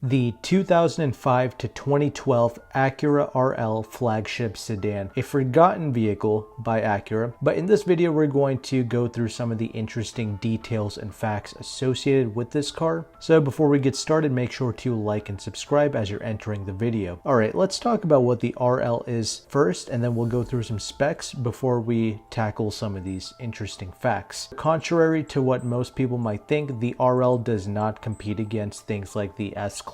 The 2005 to 2012 Acura RL flagship sedan, a forgotten vehicle by Acura, but in this video we're going to go through some of the interesting details and facts associated with this car. So before we get started, make sure to like and subscribe as you're entering the video. Alright, let's talk about what the RL is first, and then we'll go through some specs before we tackle some of these interesting facts. Contrary to what most people might think, the RL does not compete against things like the S-Class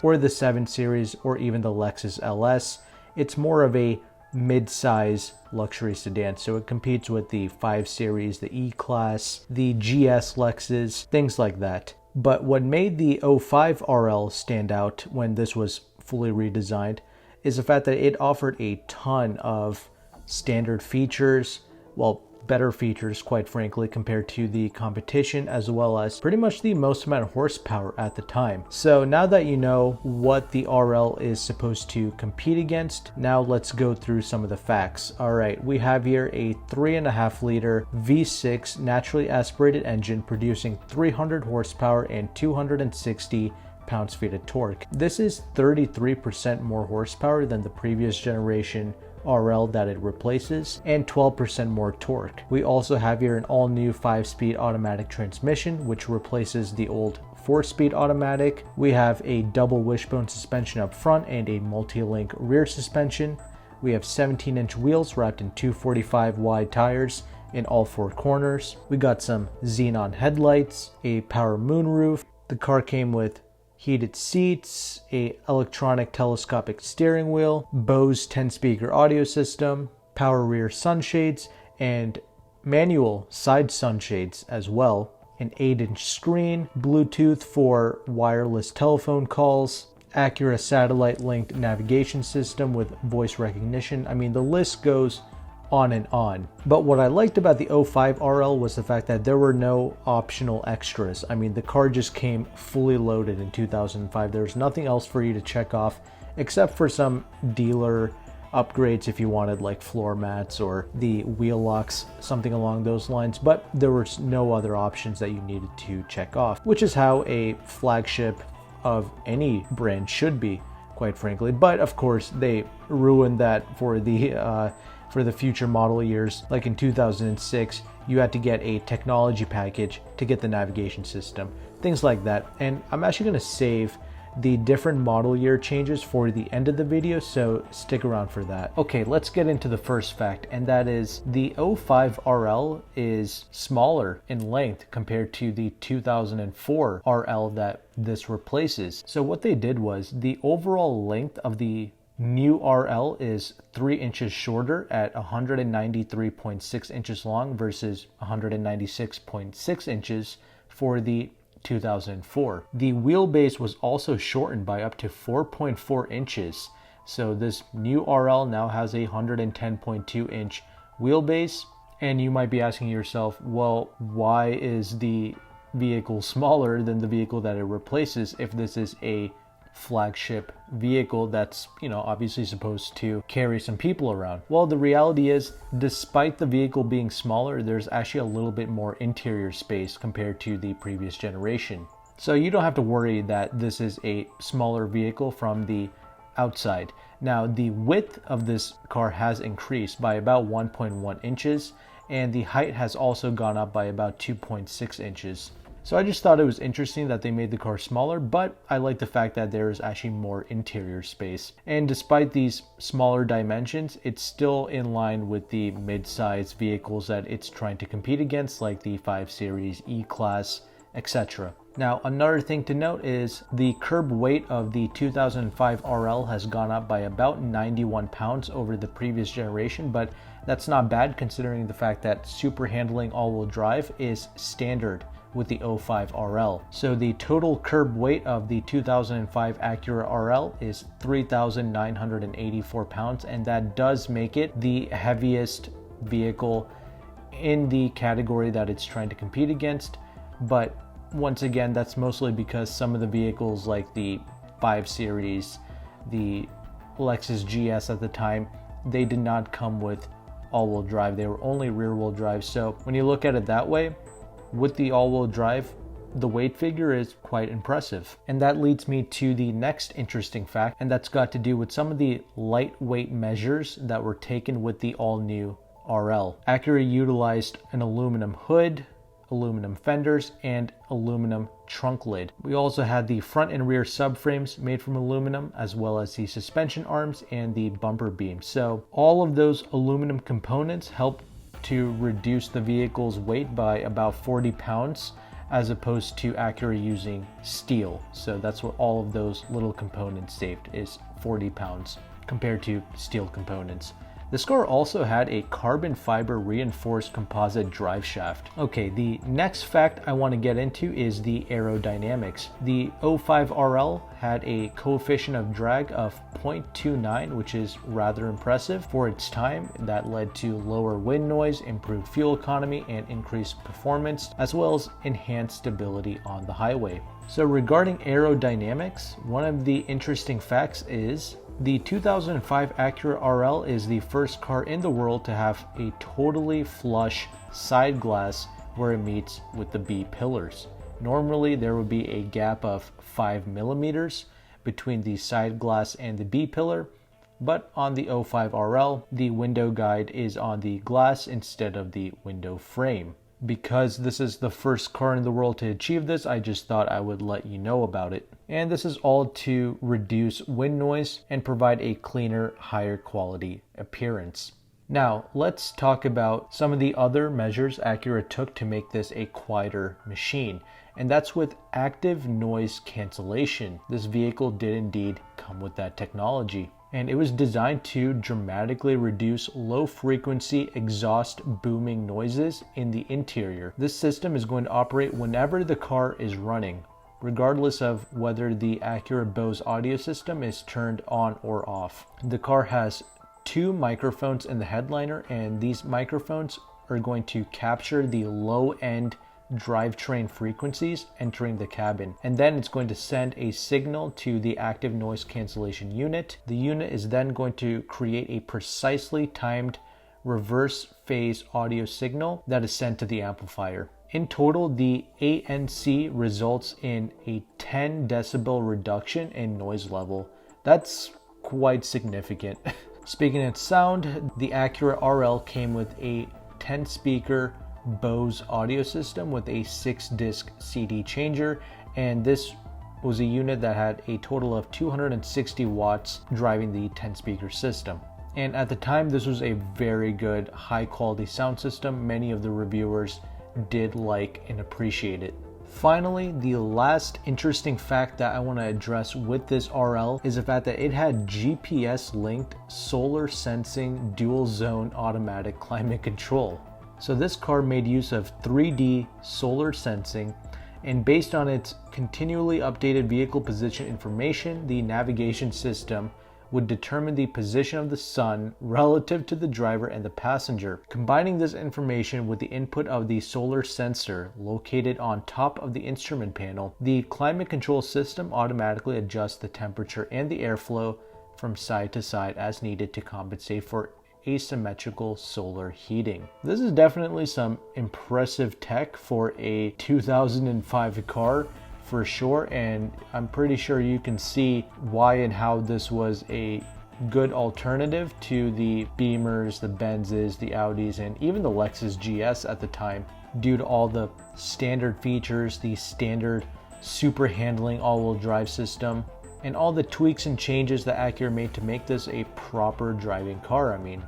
or the 7 Series or even the Lexus LS. It's more of a mid-size luxury sedan, so it competes with the 5 Series, the E-Class, the GS Lexus, things like that. But what made the 05 RL stand out when this was fully redesigned is the fact that it offered a ton of standard features, well, better features, quite frankly, compared to the competition, as well as pretty much the most amount of horsepower at the time. So now that you know what the RL is supposed to compete against, now let's go through some of the facts. All right, we have here a 3.5 liter V6 naturally aspirated engine producing 300 horsepower and 260 pounds-feet of torque. This is 33% more horsepower than the previous generation RL that it replaces, and 12% more torque. We also have here an all-new 5-speed automatic transmission, which replaces the old 4-speed automatic. We have a double wishbone suspension up front and a multi-link rear suspension. We have 17-inch wheels wrapped in 245 wide tires in all 4 corners. We got some xenon headlights, a power moonroof. The car came with heated seats, a electronic telescopic steering wheel, Bose 10-speaker audio system, power rear sunshades, and manual side sunshades as well, an 8-inch screen, Bluetooth for wireless telephone calls, Acura satellite-linked navigation system with voice recognition. I mean, the list goes on and on. But what I liked about the 05 RL was the fact that there were no optional extras. I mean, the car just came fully loaded in 2005. There's nothing else for you to check off except for some dealer upgrades if you wanted, like floor mats or the wheel locks, something along those lines. But there was no other options that you needed to check off, which is how a flagship of any brand should be, quite frankly. But of course, they ruined that for the future model years. Like in 2006, you had to get a technology package to get the navigation system, things like that. And I'm actually going to save the different model year changes for the end of the video, so stick around for that. Okay, let's get into the first fact, and that is the 05 RL is smaller in length compared to the 2004 RL that this replaces. So what they did was, the overall length of the new RL is 3 inches shorter at 193.6 inches long versus 196.6 inches for the 2004. The wheelbase was also shortened by up to 4.4 inches. So this new RL now has a 110.2 inch wheelbase. And you might be asking yourself, well, why is the vehicle smaller than the vehicle that it replaces if this is a flagship vehicle that's, obviously supposed to carry some people around? Well, the reality is, despite the vehicle being smaller, there's actually a little bit more interior space compared to the previous generation. So you don't have to worry that this is a smaller vehicle from the outside. Now, the width of this car has increased by about 1.1 inches, and the height has also gone up by about 2.6 inches. So I just thought it was interesting that they made the car smaller, but I like the fact that there is actually more interior space. And despite these smaller dimensions, it's still in line with the mid-size vehicles that it's trying to compete against, like the 5 Series, E-Class, etc. Now, another thing to note is the curb weight of the 2005 RL has gone up by about 91 pounds over the previous generation, but that's not bad considering the fact that super handling all-wheel drive is standard with the 05 RL. So the total curb weight of the 2005 Acura RL is 3,984 pounds, and that does make it the heaviest vehicle in the category that it's trying to compete against. But once again, that's mostly because some of the vehicles like the 5 Series, the Lexus GS at the time, they did not come with all-wheel drive. They were only rear-wheel drive. So when you look at it that way, with the all-wheel drive, the weight figure is quite impressive. And that leads me to the next interesting fact, and that's got to do with some of the lightweight measures that were taken with the all-new RL. Acura utilized an aluminum hood, aluminum fenders, and aluminum trunk lid. We also had the front and rear subframes made from aluminum, as well as the suspension arms and the bumper beam. So all of those aluminum components help to reduce the vehicle's weight by about 40 pounds, as opposed to Acura using steel. So that's what all of those little components saved, is 40 pounds compared to steel components. This car also had a carbon fiber reinforced composite drive shaft. Okay, the next fact I want to get into is the aerodynamics. The 05 RL had a coefficient of drag of 0.29, which is rather impressive for its time. That led to lower wind noise, improved fuel economy, and increased performance, as well as enhanced stability on the highway. So regarding aerodynamics, one of the interesting facts is the 2005 Acura RL is the first car in the world to have a totally flush side glass where it meets with the B pillars. Normally there would be a gap of 5 millimeters between the side glass and the B pillar, but on the 05 RL, the window guide is on the glass instead of the window frame. Because this is the first car in the world to achieve this, I just thought I would let you know about it. And this is all to reduce wind noise and provide a cleaner, higher quality appearance. Now, let's talk about some of the other measures Acura took to make this a quieter machine. And that's with active noise cancellation. This vehicle did indeed come with that technology. And it was designed to dramatically reduce low-frequency exhaust booming noises in the interior. This system is going to operate whenever the car is running, regardless of whether the Acura Bose audio system is turned on or off. The car has 2 microphones in the headliner, and these microphones are going to capture the low-end drivetrain frequencies entering the cabin, and then it's going to send a signal to the active noise cancellation unit. The unit is then going to create a precisely timed reverse phase audio signal that is sent to the amplifier. In total, the ANC results in a 10 decibel reduction in noise level. That's quite significant. Speaking of sound, the Acura RL came with a 10 speaker Bose audio system with a 6-disc CD changer, and this was a unit that had a total of 260 watts driving the 10-speaker system. And at the time, this was a very good, high-quality sound system. Many of the reviewers did like and appreciate it. Finally, the last interesting fact that I want to address with this RL is the fact that it had GPS-linked solar sensing dual zone automatic climate control. So this car made use of 3D solar sensing, and based on its continually updated vehicle position information, the navigation system would determine the position of the sun relative to the driver and the passenger. Combining this information with the input of the solar sensor located on top of the instrument panel, the climate control system automatically adjusts the temperature and the airflow from side to side as needed to compensate for asymmetrical solar heating. This is definitely some impressive tech for a 2005 car for sure, and I'm pretty sure you can see why and how this was a good alternative to the Beamers, the Benzes, the Audis, and even the Lexus GS at the time, due to all the standard features, the standard super handling all-wheel drive system, and all the tweaks and changes that Acura made to make this a proper driving car. I mean,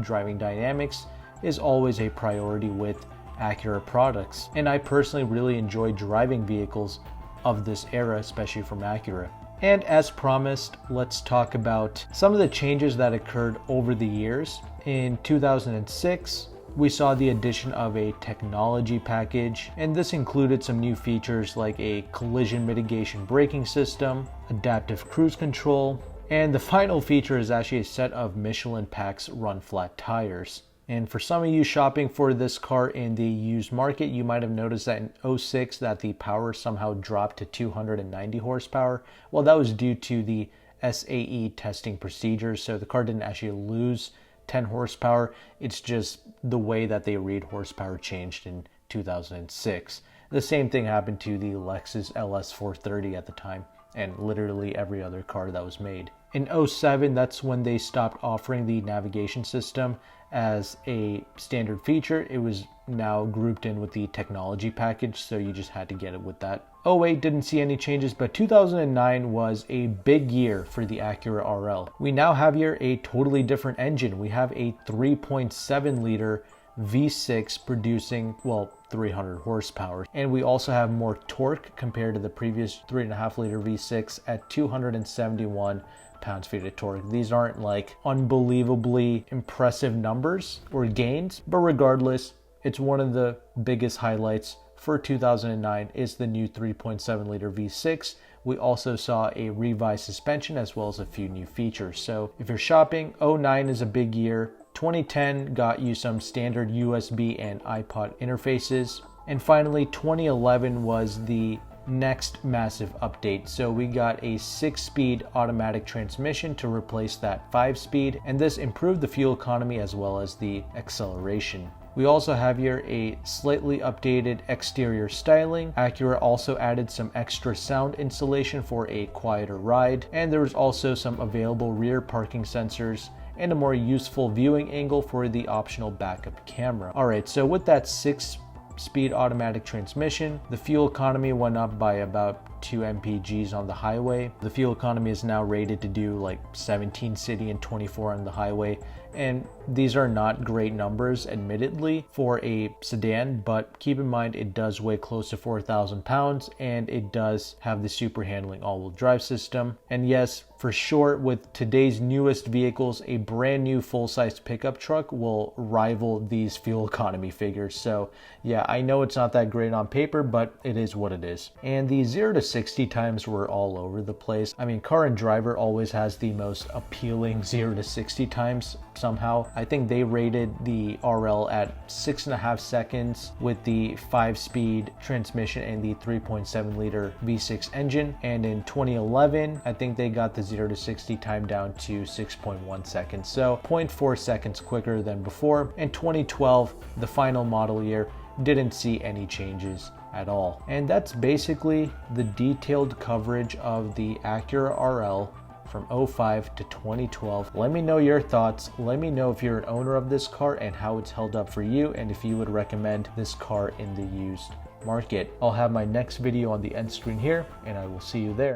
driving dynamics is always a priority with Acura products, and I personally really enjoy driving vehicles of this era, especially from Acura. And as promised, let's talk about some of the changes that occurred over the years. In 2006, we saw the addition of a technology package, and this included some new features like a collision mitigation braking system, adaptive cruise control, and the final feature is actually a set of Michelin Pax run flat tires. And for some of you shopping for this car in the used market, you might have noticed that in 06 that the power somehow dropped to 290 horsepower. Well, that was due to the SAE testing procedures, so the car didn't actually lose 10 horsepower. It's just the way that they read horsepower changed in 2006. The same thing happened to the Lexus LS 430 at the time, and literally every other car that was made. In 07, that's when they stopped offering the navigation system as a standard feature. It was now grouped in with the technology package, so you just had to get it with that. 08 didn't see any changes, but 2009 was a big year for the Acura RL. We now have here a totally different engine. We have a 3.7 liter V6 producing, well, 300 horsepower. And we also have more torque compared to the previous 3.5 liter V6 at 271 pounds-feet of torque. These aren't like unbelievably impressive numbers or gains, but regardless, it's one of the biggest highlights for 2009 is the new 3.7 liter V6. We also saw a revised suspension as well as a few new features. So if you're shopping, 09 is a big year. 2010 got you some standard USB and iPod interfaces. And finally, 2011 was the next massive update. So we got a 6-speed automatic transmission to replace that 5-speed, and this improved the fuel economy as well as the acceleration. We also have here a slightly updated exterior styling. Acura also added some extra sound insulation for a quieter ride, and there was also some available rear parking sensors and a more useful viewing angle for the optional backup camera. Alright, so with that 6-speed automatic transmission, the fuel economy went up by about 2 mpgs on the highway. The fuel economy is now rated to do like 17 city and 24 on the highway, and these are not great numbers admittedly for a sedan, but keep in mind it does weigh close to 4,000 pounds and it does have the super handling all-wheel drive system. And yes, for sure, with today's newest vehicles, a brand new full-size pickup truck will rival these fuel economy figures. So yeah, I know it's not that great on paper, but it is what it is. And the 0 to 60 times were all over the place. I mean, Car and Driver always has the most appealing 0 to 60 times somehow. I think they rated the RL at 6.5 seconds with the 5-speed transmission and the 3.7 liter V6 engine. And in 2011, I think they got the 0 to 60 time down to 6.1 seconds. So 0.4 seconds quicker than before. In 2012, the final model year, didn't see any changes at all. And that's basically the detailed coverage of the Acura RL from 05 to 2012. Let me know your thoughts. Let me know if you're an owner of this car and how it's held up for you, and if you would recommend this car in the used market. I'll have my next video on the end screen here, and I will see you there.